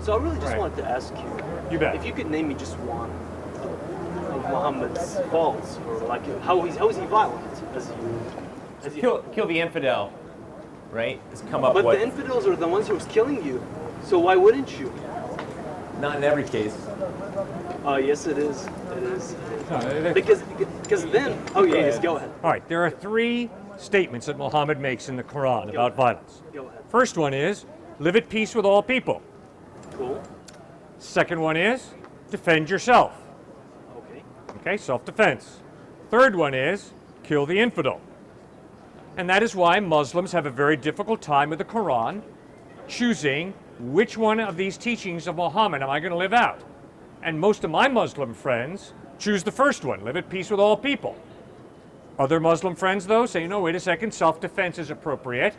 So I really just wanted to ask you, if you could name me just one of Muhammad's faults, or like how is he violent? Kill the infidel, right? But the infidels are the ones who's killing you. So why wouldn't you? Not in every case. Yes, it is. It is. Because then, yes, go ahead. All right, there are 3 statements that Muhammad makes in the Quran about violence. Go ahead. First one is, live at peace with all people. Cool. Second one is, defend yourself. Okay, self-defense. Third one is, kill the infidel. And that is why Muslims have a very difficult time with the Quran, choosing which one of these teachings of Muhammad am I going to live out. And most of my Muslim friends choose the first one, live at peace with all people. Other Muslim friends, though, say, no, wait a second, self-defense is appropriate.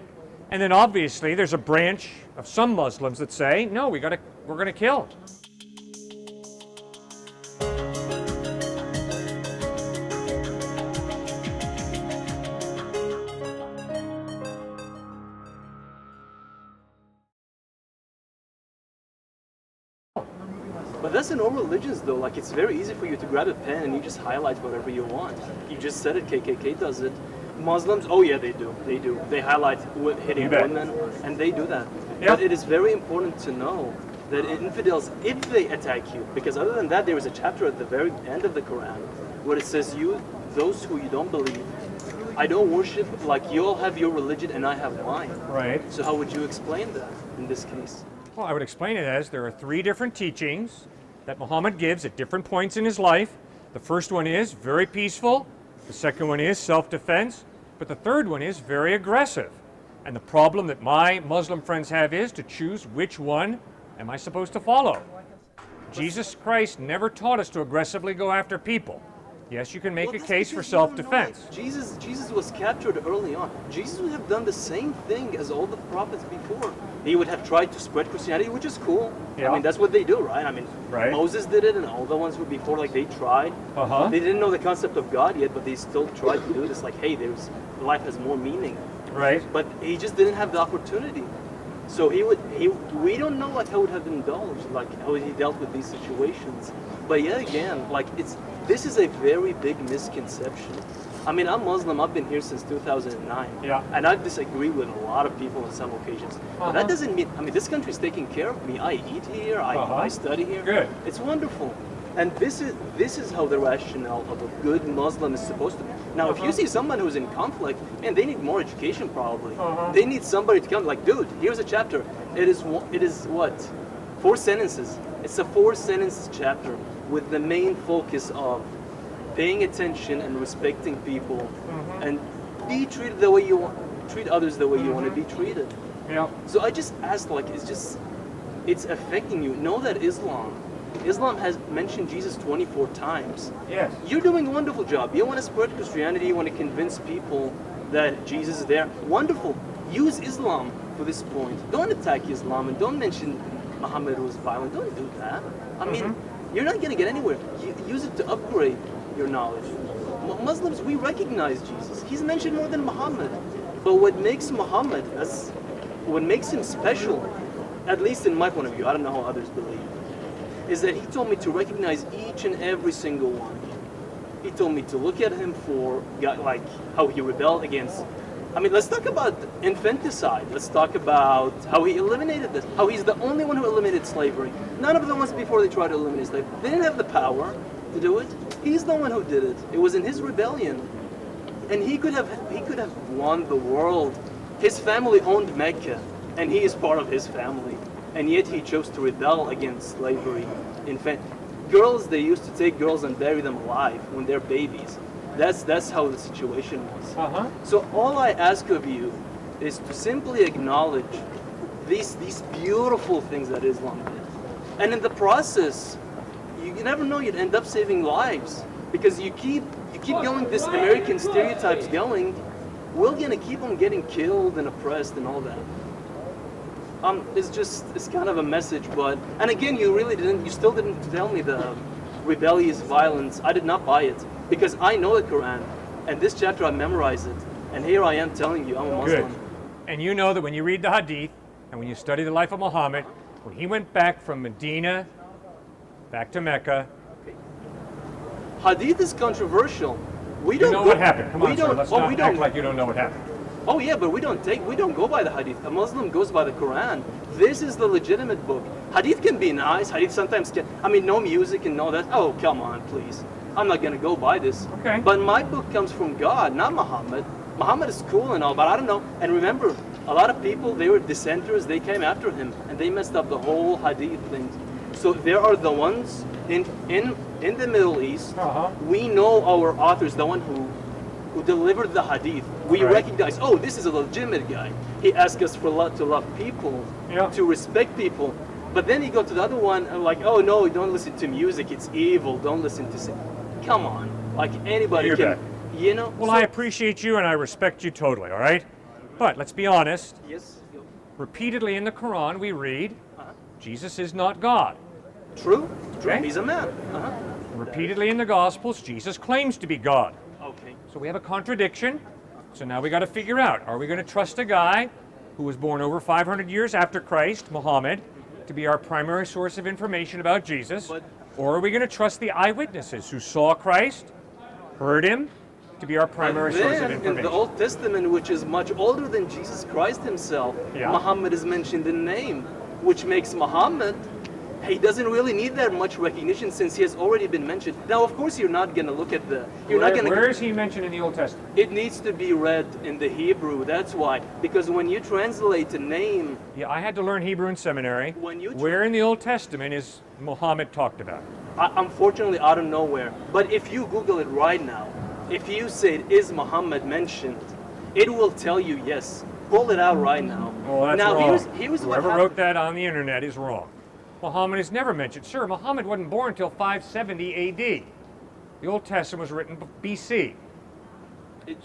And then obviously there's a branch of some Muslims that say, no, we're going to kill. But that's in all religions, though. Like, it's very easy for you to grab a pen and you just highlight whatever you want. You just said it, KKK does it. Muslims, oh yeah, they do. They do. They highlight hitting women, and they do that. Yep. But it is very important to know that infidels, if they attack you, because other than that, there is a chapter at the very end of the Quran where it says, those who you don't believe, I don't worship, like you all have your religion and I have mine. Right. So how would you explain that in this case? Well, I would explain it as there are 3 different teachings that Muhammad gives at different points in his life. The first one is very peaceful. The second one is self-defense. But the third one is very aggressive. And the problem that my Muslim friends have is to choose which one am I supposed to follow. Jesus Christ never taught us to aggressively go after people. Yes, you can make a case for self-defense. Jesus was captured early on. Jesus would have done the same thing as all the prophets before. He would have tried to spread Christianity, which is cool. Yeah. I mean, that's what they do, right? I mean, Moses did it, and all the ones who before, like, they tried. They didn't know the concept of God yet, but they still tried to do this. Like, hey, life has more meaning. Right. But he just didn't have the opportunity. So we don't know like how it would have indulged, like how he dealt with these situations. But yet again, like this is a very big misconception. I mean, I'm Muslim, I've been here since 2009. Yeah. And I disagree with a lot of people on some occasions. But that doesn't mean, I mean, this country's taking care of me. I eat here, I study here. Good. It's wonderful. And this is how the rationale of a good Muslim is supposed to be. Now, if you see someone who's in conflict, man, they need more education probably. They need somebody to come, like, dude, here's a chapter. It is what? 4 sentences. It's a 4-sentence chapter with the main focus of paying attention and respecting people and be treated the way you want, treat others the way you want to be treated. Yeah. So I just asked, like, it's affecting you. Know that Islam has mentioned Jesus 24 times. Yes. You're doing a wonderful job. You want to spread Christianity, you want to convince people that Jesus is there. Wonderful. Use Islam for this point. Don't attack Islam and don't mention Muhammad was violent. Don't do that. I mean, you're not going to get anywhere. Use it to upgrade your knowledge. Muslims, we recognize Jesus. He's mentioned more than Muhammad. But what makes Muhammad, what makes him special, at least in my point of view, I don't know how others believe, is that he told me to recognize each and every single one. He told me to look at him for, like, how he rebelled against. I mean, let's talk about infanticide. Let's talk about how he eliminated this. How he's the only one who eliminated slavery. None of the ones before they tried to eliminate slavery. They didn't have the power to do it. He's the one who did it. It was in his rebellion. And he could have won the world. His family owned Mecca, and he is part of his family. And yet he chose to rebel against slavery. In fact, girls, they used to take girls and bury them alive when they're babies. That's how the situation was. So all I ask of you is to simply acknowledge these beautiful things that Islam did. And in the process, you never know, you'd end up saving lives. Because you keep going, this American stereotypes going, we're gonna keep on getting killed and oppressed and all that. It's kind of a message, but, and again, you still didn't tell me the rebellious violence. I did not buy it, because I know the Quran, and this chapter I memorized it, and here I am telling you I'm a Muslim. Good. And you know that when you read the Hadith, and when you study the life of Muhammad, when he went back from Medina back to Mecca. Hadith is controversial. We You don't know go, what happened. Come we on, sir. don't, Let's well, not we act don't, like you don't know what happened. Oh yeah, but we don't go by the Hadith. A Muslim goes by the Quran. This is the legitimate book. Hadith can be nice. Hadith sometimes can. I mean, no music and no that. Oh, come on, please. I'm not gonna go by this. Okay. But my book comes from God, not Muhammad. Muhammad is cool and all, but I don't know. And remember, a lot of people, they were dissenters. They came after him and they messed up the whole Hadith thing. So there are the ones in the Middle East. We know our authors, the one who delivered the Hadith. We Right. recognize, oh, this is a legitimate guy. He asked us to love people, Yeah. to respect people. But then you go to the other one and like, oh no, don't listen to music. It's evil. Don't listen to. Come on, like anybody You're can, bad. you know. Well, So- I appreciate you and I respect you totally, all right? But let's be honest. Yes. Repeatedly in the Quran, we read, Uh-huh. Jesus is not God. True. Okay. He's a man. Uh-huh. Repeatedly in the Gospels, Jesus claims to be God. Okay. So we have a contradiction. So now we got to figure out, are we going to trust a guy who was born over 500 years after Christ, Muhammad, to be our primary source of information about Jesus? But- Or are we going to trust the eyewitnesses who saw Christ, heard him, to be our primary But source of then, information? in the Old Testament, which is much older than Jesus Christ himself, Yeah. Muhammad is mentioned in name, which makes Muhammad, he doesn't really need that much recognition since he has already been mentioned. Now, of course, you're not going to look at the... You're not going to. Where is he mentioned in the Old Testament? It needs to be read in the Hebrew, that's why. Because when you translate a name, Yeah, I had to learn Hebrew in seminary. When you Where in the Old Testament is Muhammad talked about? unfortunately out of nowhere, but if you Google it right now, if you say, is Muhammad mentioned, it will tell you yes. Pull it out right now. Well, that's now, wrong. here's what Whoever happened. wrote that on the internet is wrong. Muhammad is never mentioned. Sir, Muhammad wasn't born until 570 AD. The Old Testament was written BC.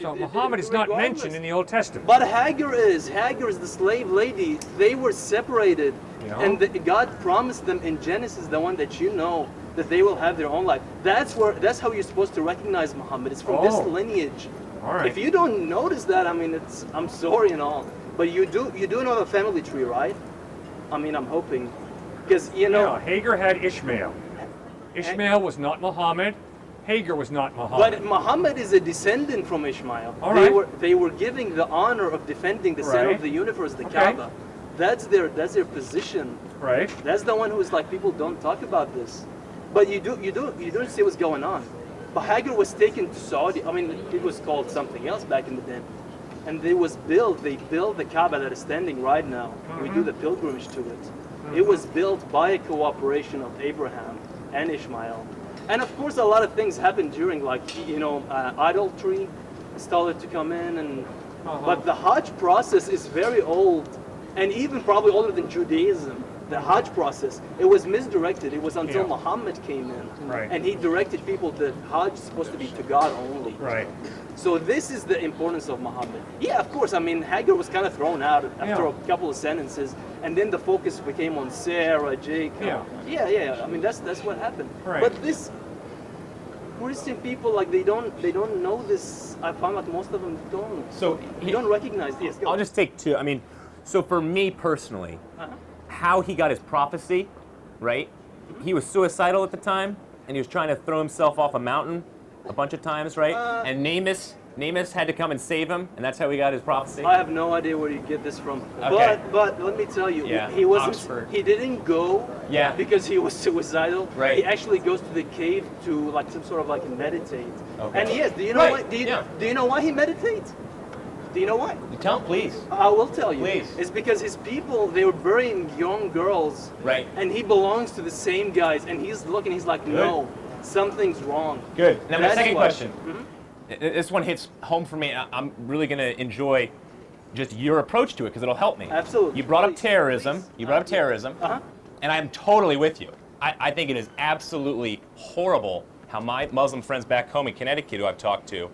So Muhammad is not regardless. mentioned in the Old Testament. But Hagar is the slave lady. They were separated, Yeah. and God promised them in Genesis, the one that you know, that they will have their own life. That's how you're supposed to recognize Muhammad. It's from this Oh. lineage. All right. If you don't notice that, I mean, I'm sorry and all, but you do know the family tree, right? I mean, I'm hoping, because you know. No, Hagar had Ishmael. Ishmael was not Muhammad. Hagar was not Muhammad. But Muhammad is a descendant from Ishmael. All they right. they were giving the honor of defending the center Right. of the universe, the Okay. Kaaba. That's their position. Right. That's the one who's like, people don't talk about this, but you don't see what's going on. But Hagar was taken to Saudi. I mean, it was called something else back in the day, and they built the Kaaba that is standing right now. We do the pilgrimage to it. It was built by a cooperation of Abraham and Ishmael. And of course, a lot of things happened during, like, idolatry started to come in, and but the Hajj process is very old, and even probably older than Judaism. The Hajj process, it was misdirected. It was until Yeah. Muhammad came in, Right. and he directed people that Hajj is supposed to be to God only. Right. So this is the importance of Muhammad. Yeah, of course. I mean, Hagar was kind of thrown out after Yeah. a couple of sentences, and then the focus became on Sarah, Jacob. Yeah. I mean, that's what happened. Right. But this Christian people, like, they don't know this. I found like most of them don't. So They don't recognize this. I'll just take two. I mean, so for me personally, how he got his prophecy, right? He was suicidal at the time, and he was trying to throw himself off a mountain a bunch of times, right? And Namus had to come and save him, and that's how he got his prophecy. I have no idea where you get this from. Okay. But let me tell you, Yeah, he wasn't. Oxford. He didn't go. Yeah. Because he was suicidal. Right. He actually goes to the cave to like some sort of like meditate. Okay. And yes, do you know Right, why? yeah. Do you know why he meditates? Do you know why? You tell him, please. I will tell you. Please. It's because his people, they were burying young girls. Right. And he belongs to the same guys, and he's looking. He's like, no, something's wrong. Good. Now my That's second why. question. This one hits home for me. I'm really going to enjoy just your approach to it because it'll help me. Absolutely. You brought up Please, terrorism. please. You brought up terrorism. Uh-huh. And I'm totally with you. I think it is absolutely horrible how my Muslim friends back home in Connecticut who I've talked to,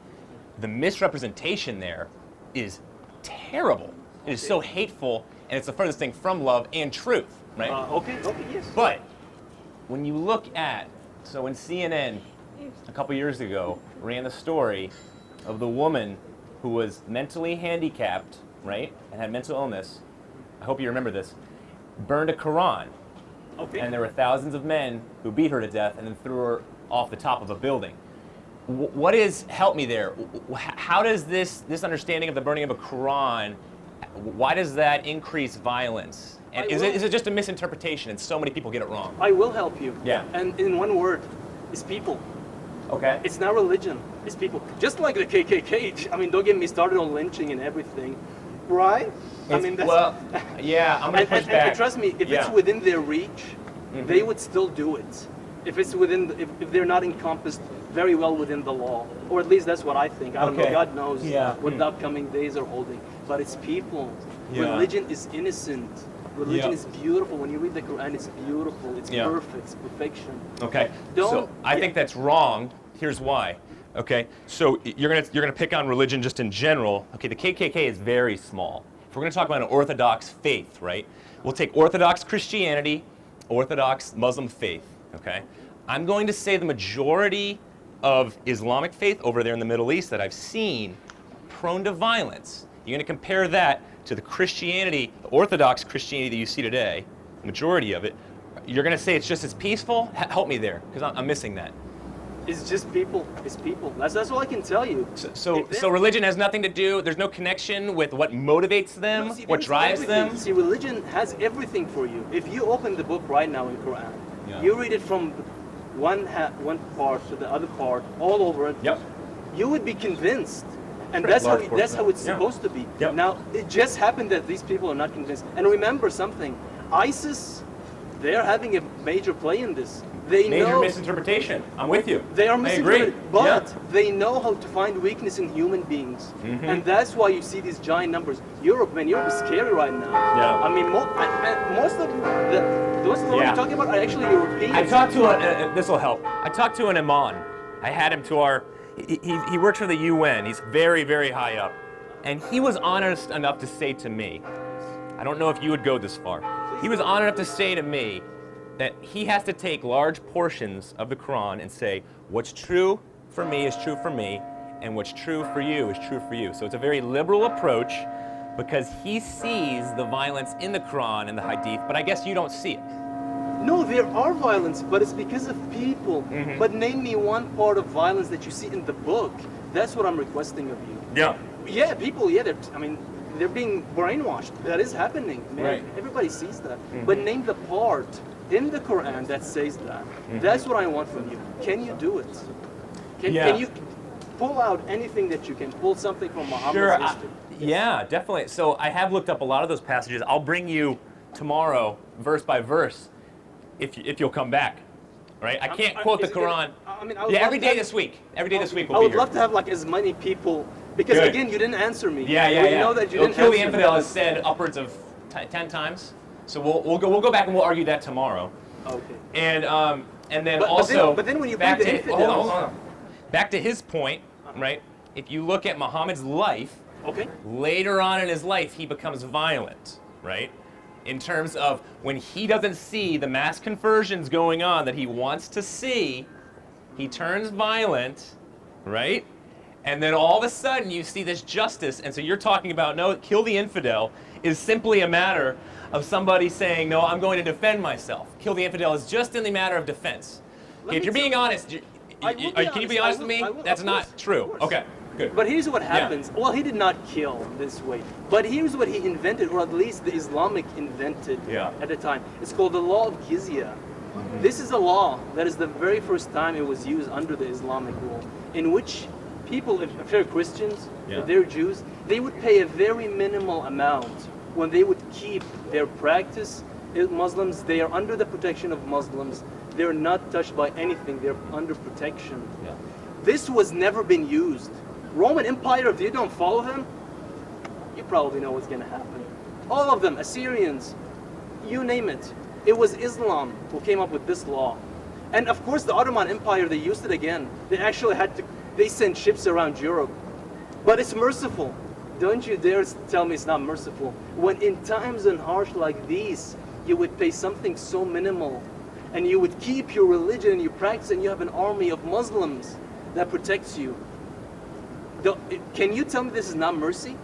the misrepresentation there is terrible. It is so hateful, and it's the furthest thing from love and truth, right? Okay, yes. But when you look at, so when CNN a couple years ago ran the story of the woman who was mentally handicapped, right, and had mental illness, I hope you remember this, burned a Quran. Okay. And there were thousands of men who beat her to death and then threw her off the top of a building. What is, help me there, how does this understanding of the burning of a Quran, why does that increase violence? And is it just a misinterpretation and so many people get it wrong? I will help you. Yeah. And in one word, it's people. Okay. It's not religion, it's people. Just like the KKK, I mean, don't get me started on lynching and everything, right? I mean, that's... Well, yeah, I'm going to push back. And trust me, if it's within their reach, they would still do it. If it's within, if they're not encompassed very well within the law, or at least that's what I think. I don't know, God knows what the upcoming days are holding. But it's people. Religion is innocent. Religion is beautiful. When you read the Quran, it's beautiful. It's perfect. It's perfection. Okay. So I think that's wrong. Here's why. Okay. So you're gonna pick on religion just in general. Okay. The KKK is very small. If we're gonna talk about an Orthodox faith, right? We'll take Orthodox Christianity, Orthodox Muslim faith. Okay. I'm going to say the majority of Islamic faith over there in the Middle East that I've seen prone to violence. You're going to compare that to the Christianity, the Orthodox Christianity that you see today, the majority of it. You're going to say it's just as peaceful? Help me there, because I'm missing that. It's just people. It's people. That's all I can tell you. So religion has nothing to do, there's no connection with what motivates them, what drives them? See, religion has everything for you. If you open the book right now in Quran, you read it from one part to the other part, all over it, you would be convinced. And that's how it's supposed to be. Now, it just happened that these people are not convinced. And remember something, ISIS, they're having a major play in this. They Major misinterpretation. I'm with you. They are misinterpreted, but they know how to find weakness in human beings. And that's why you see these giant numbers. Europe is scary right now. I mean, most of those you're talking about are actually Europeans. I talked to this will help. I talked to an imam. I had him to our, he works for the UN. He's very, very high up. And he was honest enough to say to me, I don't know if you would go this far. He was honest enough to say to me that he has to take large portions of the Quran and say, what's true for me is true for me, and what's true for you is true for you. So it's a very liberal approach because he sees the violence in the Quran and the Hadith, but I guess you don't see it. No, there are violence, but it's because of people. But name me one part of violence that you see in the book. That's what I'm requesting of you. Yeah, people, they're being brainwashed. That is happening, man. Right. Everybody sees that. But name the part in the Quran that says that. That's what I want from you. Can you do it? Can you pull out anything that you can? Pull something from Muhammad's history? Yeah, definitely. So I have looked up a lot of those passages. I'll bring you tomorrow, verse by verse, if you'll come back. Right? I can't quote the Quran. Every day this week. Every day this week we'll be here. I would love to have like as many people, because again, you didn't answer me. Yeah. Know that you didn't Kill the answer Infidel me. is said upwards of 10 times. So we'll go back and we'll argue that tomorrow. Okay. And then but then when you bring the Infidels, hold on. Back to his point, right? If you look at Muhammad's life, later on in his life he becomes violent, right? In terms of when he doesn't see the mass conversions going on that he wants to see, he turns violent, right? And then all of a sudden you see this justice, and so you're talking about, no, kill the infidel is simply a matter of somebody saying, no, I'm going to defend myself. Kill the infidel is just in the matter of defense. Okay, if you're being honest, can you be honest with me? That's not true. Okay, good. But here's what happens. Well, he did not kill this way. But here's what he invented, or at least the Islamic invented at the time. It's called the law of Jizya. This is a law that is the very first time it was used under the Islamic rule, in which people, if they're Christians, if they're Jews, they would pay a very minimal amount when they would keep their practice. Muslims, they are under the protection of Muslims. They're not touched by anything. They're under protection. This was never been used. Roman Empire, if you don't follow them, you probably know what's going to happen. All of them, Assyrians, you name it. It was Islam who came up with this law. And of course the Ottoman Empire, they used it again. They actually they sent ships around Europe. But it's merciful. Don't you dare tell me it's not merciful. When in times and harsh like these, you would pay something so minimal, and you would keep your religion and your practice, and you have an army of Muslims that protects you. Can you tell me this is not mercy?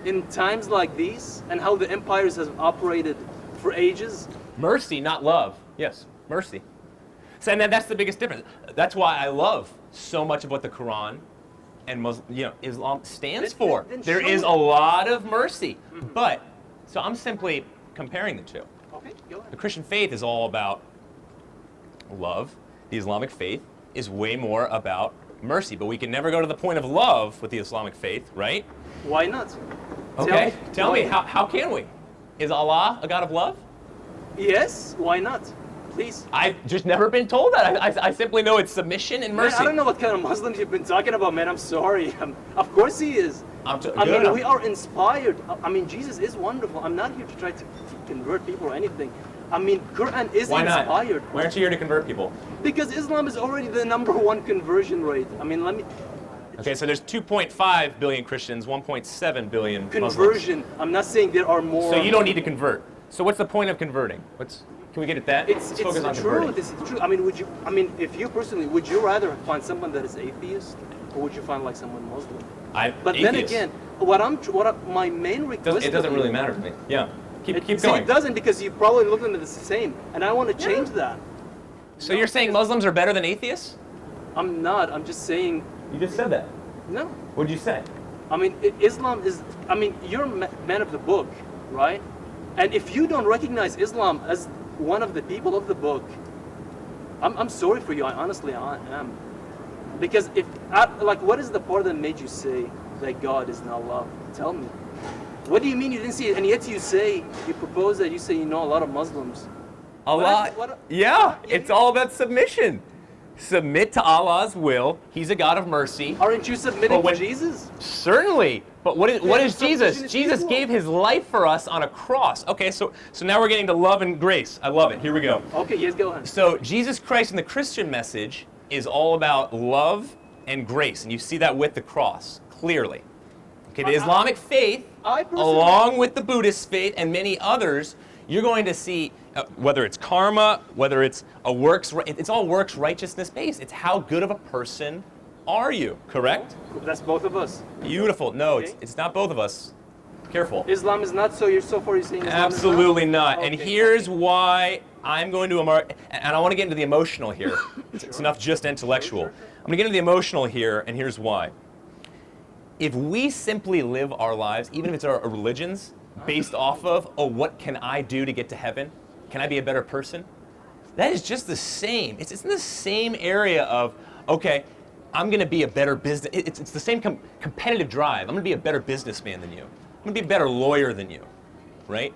In times like these, and how the empires have operated for ages. Mercy, not love. Yes, mercy. So, and that's the biggest difference. That's why I love so much of what the Quran and Islam stands for. There is a lot of mercy. But, so I'm simply comparing the two. Okay, go ahead. The Christian faith is all about love. The Islamic faith is way more about mercy. But we can never go to the point of love with the Islamic faith, right? Why not? Okay, tell me, how can we? Is Allah a God of love? Yes, why not? Please. I've just never been told that. I simply know it's submission and mercy. Man, I don't know what kind of Muslims you've been talking about, man. I'm sorry. Of course he is. We are inspired. I mean, Jesus is wonderful. I'm not here to try to convert people or anything. I mean, Quran is inspired. Why aren't you here to convert people? Because Islam is already the #1 conversion rate. I mean, let me... Okay, so there's 2.5 billion Christians, 1.7 billion conversion. Muslims. I'm not saying there are more. So you don't need to convert. So what's the point of converting? Can we get at that? It's true. This is true. I mean, if you personally, would you rather find someone that is atheist, or would you find like someone Muslim? But atheist. then again, my main request. It doesn't really matter to me. Yeah. Keep See, going. it doesn't, because you probably look at it the same, and I want to change that. So you're saying Muslims are better than atheists? I'm not. I'm just saying. You just said that. No. What did you say? I mean, Islam is. I mean, you're a man of the book, right? And if you don't recognize Islam as one of the people of the book, I'm sorry for you. I honestly am. Because what is the part that made you say that God is not love? Tell me. What do you mean you didn't see it? And yet you propose that, you say you know a lot of Muslims. Allah. It's all about submission. Submit to Allah's will. He's a God of mercy. Aren't you submitting to Jesus? Certainly. But what is Jesus? Jesus gave his life for us on a cross. Okay, so now we're getting to love and grace. I love it. Here we go. Okay, yes, go ahead. So Jesus Christ and the Christian message is all about love and grace. And you see that with the cross, clearly. Okay, the Islamic faith, along with the Buddhist faith and many others, you're going to see, whether it's karma, whether it's it's all works righteousness based. It's how good of a person are you, correct? That's both of us. Beautiful. No, okay. it's not both of us. Careful. Islam is not, so far you're saying Islam Absolutely is not. Okay. And here's why I'm going to, and I want to get into the emotional here. It's enough just intellectual. I'm going to get into the emotional here, and here's why. If we simply live our lives, even if it's our religions, based off of, what can I do to get to heaven? Can I be a better person? That is just the same. It's in the same area of, okay, I'm going to be a better business. It's the same competitive drive. I'm going to be a better businessman than you. I'm going to be a better lawyer than you, right?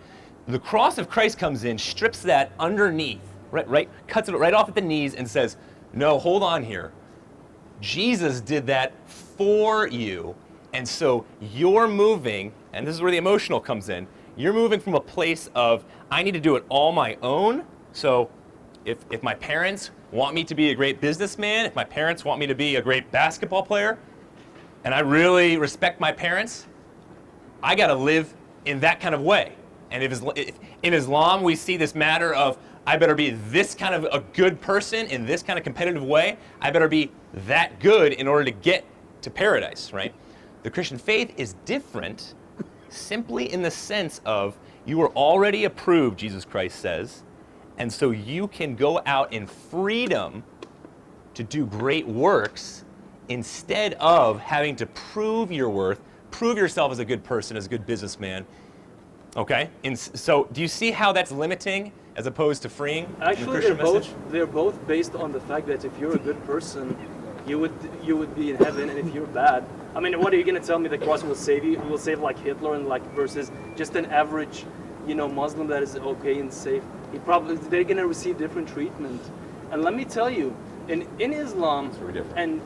The cross of Christ comes in, strips that underneath, right, cuts it right off at the knees and says, no, hold on here. Jesus did that for you. And so you're moving, and this is where the emotional comes in, you're moving from a place of, I need to do it all my own. So if my parents want me to be a great businessman, if my parents want me to be a great basketball player, and I really respect my parents, I got to live in that kind of way. And if in Islam we see this matter of, I better be this kind of a good person in this kind of competitive way, I better be that good in order to get to paradise, right? The Christian faith is different simply in the sense of you are already approved, Jesus Christ says, and so you can go out in freedom to do great works instead of having to prove your worth, prove yourself as a good person, as a good businessman. Okay? And so do you see how that's limiting as opposed to freeing? Actually, they're both based on the fact that if you're a good person, you would be in heaven, and if you're bad, I mean, what are you going to tell me the cross will save you? It will save like Hitler and versus just an average, Muslim that is okay and safe. They're going to receive different treatment. And let me tell you, in Islam, and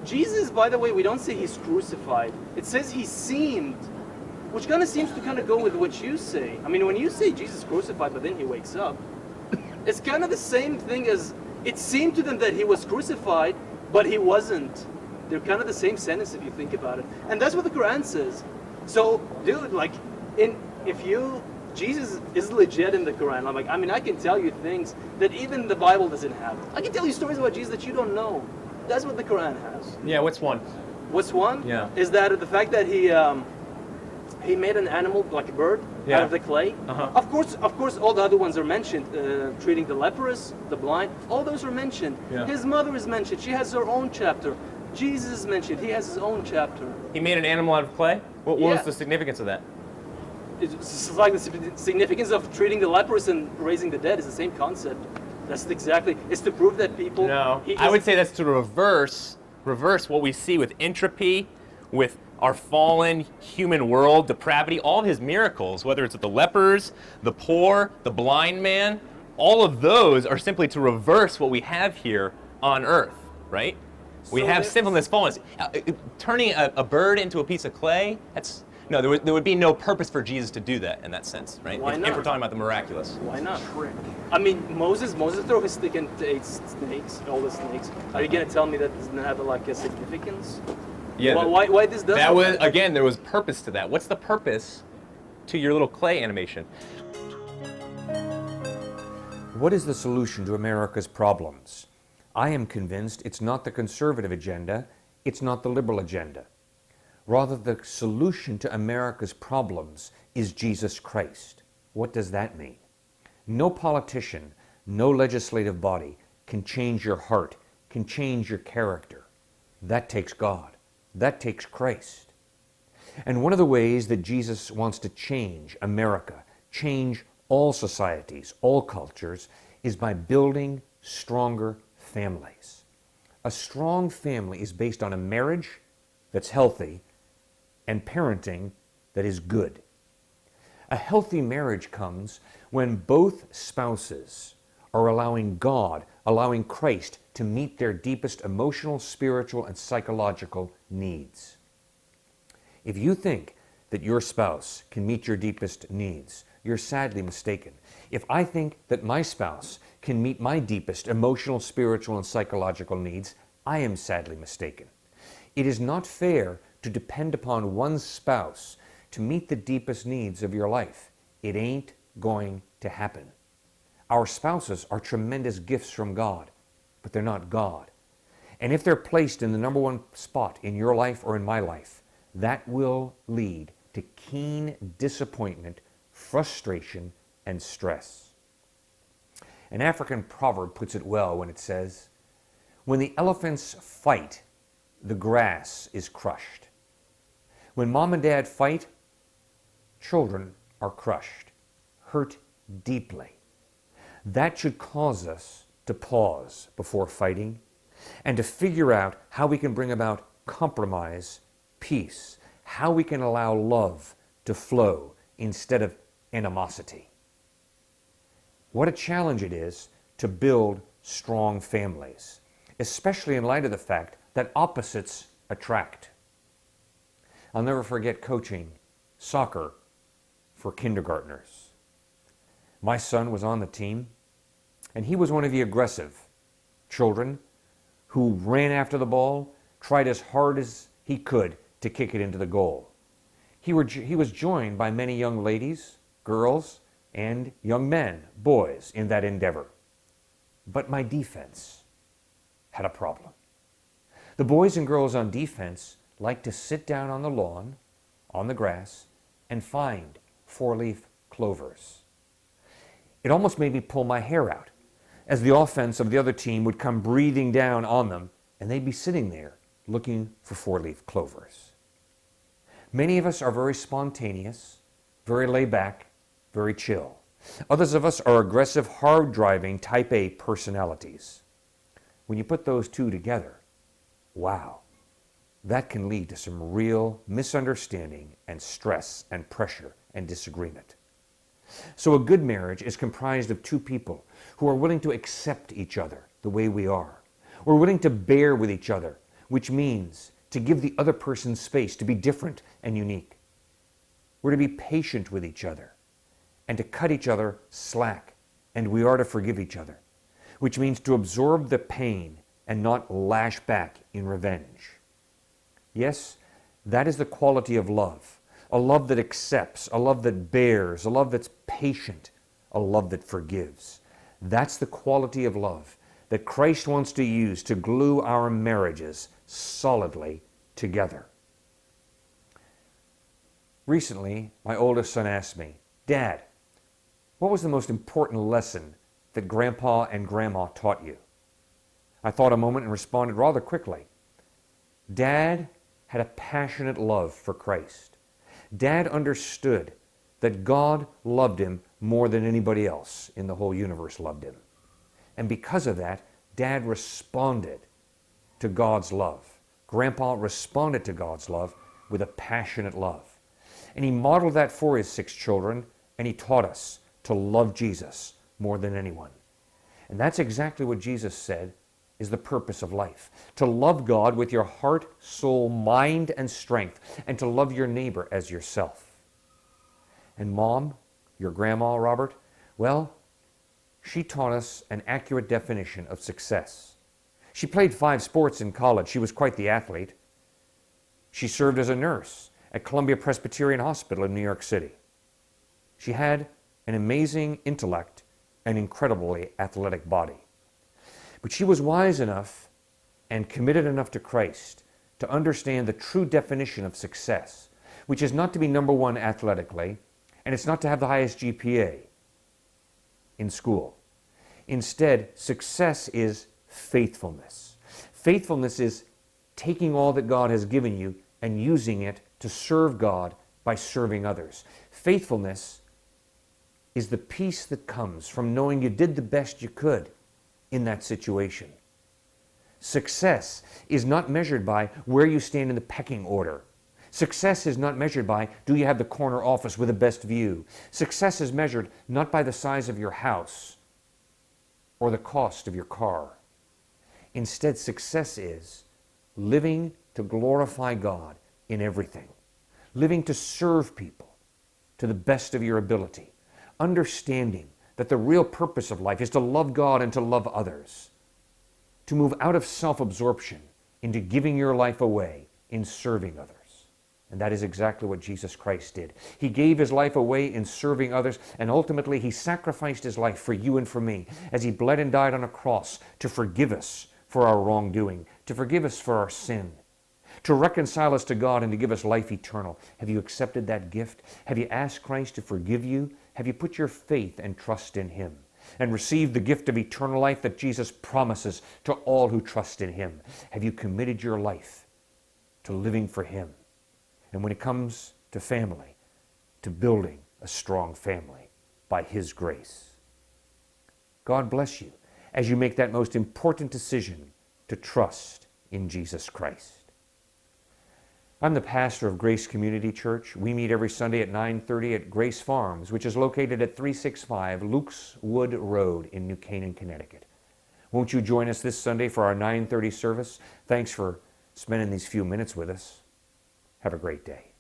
Jesus, by the way, we don't say he's crucified. It says he seemed, which kind of seems to go with what you say. I mean, when you say Jesus crucified, but then he wakes up, it's kind of the same thing as it seemed to them that he was crucified, but he wasn't. They're kind of the same sentence if you think about it. And that's what the Quran says. So, dude, Jesus is legit in the Quran. I can tell you things that even the Bible doesn't have. I can tell you stories about Jesus that you don't know. That's what the Quran has. Yeah, what's one? What's one? Yeah. Is that the fact that he he made an animal like a bird Yeah. out of the clay. Of course, all the other ones are mentioned. Treating the leprous, the blind, all those are mentioned. Yeah. His mother is mentioned. She has her own chapter. Jesus is mentioned. He has his own chapter. He made an animal out of clay? What was Yeah. the significance of that? It's like the significance of treating the leprous and raising the dead is the same concept. That's exactly. It's to prove that people. No, he I is- would say that's to reverse what we see with entropy, with our fallen human world, depravity, all of his miracles, whether it's with the lepers, the poor, the blind man, all of those are simply to reverse what we have here on earth, right? We So have there- sinfulness, fallenness. Turning a bird into a piece of clay, no, there would be no purpose for Jesus to do that in that sense, right? Why If not? we're talking about the miraculous. Why not? I mean, Moses threw his stick and ate snakes, all the snakes. Are you gonna tell me that doesn't have like a significance? Yeah. Why this doesn't? That was, again, there was purpose to that. What's the purpose to your little clay animation? What is the solution to America's problems? I am convinced it's not the conservative agenda, it's not the liberal agenda. Rather, the solution to America's problems is Jesus Christ. What does that mean? No politician, no legislative body can change your heart, can change your character. That takes God. That takes Christ. And one of the ways that Jesus wants to change America, change all societies, all cultures, is by building stronger families. A strong family is based on a marriage that's healthy and parenting that is good. A healthy marriage comes when both spouses are allowing God, allowing Christ to meet their deepest emotional, spiritual, and psychological needs. If you think that your spouse can meet your deepest needs, you're sadly mistaken. If I think that my spouse can meet my deepest emotional, spiritual, and psychological needs, I am sadly mistaken. It is not fair to depend upon one spouse to meet the deepest needs of your life. It ain't going to happen. Our spouses are tremendous gifts from God, but they're not God. And if they're placed in the number one spot in your life or in my life, that will lead to keen disappointment, frustration, and stress. An African proverb puts it well when it says, "When the elephants fight, the grass is crushed. When mom and dad fight, children are crushed, hurt deeply." That should cause us to pause before fighting and to figure out how we can bring about compromise, peace, how we can allow love to flow instead of animosity. What a challenge it is to build strong families, especially in light of the fact that opposites attract. I'll never forget coaching soccer for kindergartners. My son was on the team, and he was one of the aggressive children who ran after the ball, tried as hard as he could to kick it into the goal. He was joined by many young ladies, girls, and young men, boys, in that endeavor. But my defense had a problem. The boys and girls on defense liked to sit down on the lawn, on the grass, and find four-leaf clovers. It almost made me pull my hair out, as the offense of the other team would come breathing down on them, and they'd be sitting there looking for four-leaf clovers. Many of us are very spontaneous, very laid back, very chill. Others of us are aggressive, hard-driving, type A personalities. When you put those two together, wow, that can lead to some real misunderstanding and stress and pressure and disagreement. So a good marriage is comprised of two people who are willing to accept each other the way we are. We're willing to bear with each other, which means to give the other person space to be different and unique. We're to be patient with each other and to cut each other slack, and we are to forgive each other, which means to absorb the pain and not lash back in revenge. Yes, that is the quality of love. A love that accepts, a love that bears, a love that's patient, a love that forgives. That's the quality of love that Christ wants to use to glue our marriages solidly together. Recently, my oldest son asked me, "Dad, what was the most important lesson that Grandpa and Grandma taught you?" I thought a moment and responded rather quickly. Dad had a passionate love for Christ. Dad understood that God loved him more than anybody else in the whole universe loved him. And because of that, Dad responded to God's love. Grandpa responded to God's love with a passionate love. And he modeled that for his 6 children, and he taught us to love Jesus more than anyone. And that's exactly what Jesus said is the purpose of life. To love God with your heart, soul, mind, and strength, and to love your neighbor as yourself. And Mom, your grandma, Robert, well, she taught us an accurate definition of success. She played 5 sports in college. She was quite the athlete. She served as a nurse at Columbia Presbyterian Hospital in New York City. She had an amazing intellect and incredibly athletic body. But she was wise enough and committed enough to Christ to understand the true definition of success, which is not to be number 1 athletically, and it's not to have the highest GPA in school. Instead, success is faithfulness. Faithfulness is taking all that God has given you and using it to serve God by serving others. Faithfulness is the peace that comes from knowing you did the best you could in that situation. Success is not measured by where you stand in the pecking order. Success is not measured by, do you have the corner office with the best view? Success is measured not by the size of your house or the cost of your car. Instead, success is living to glorify God in everything, living to serve people to the best of your ability, understanding that the real purpose of life is to love God and to love others, to move out of self-absorption into giving your life away in serving others. And that is exactly what Jesus Christ did. He gave his life away in serving others, and ultimately he sacrificed his life for you and for me as he bled and died on a cross to forgive us for our wrongdoing, to forgive us for our sin, to reconcile us to God and to give us life eternal. Have you accepted that gift? Have you asked Christ to forgive you? Have you put your faith and trust in him and received the gift of eternal life that Jesus promises to all who trust in him? Have you committed your life to living for him? And when it comes to family, to building a strong family by his grace. God bless you as you make that most important decision to trust in Jesus Christ. I'm the pastor of Grace Community Church. We meet every Sunday at 9:30 at Grace Farms, which is located at 365 Luke's Wood Road in New Canaan, Connecticut. Won't you join us this Sunday for our 9:30 service? Thanks for spending these few minutes with us. Have a great day.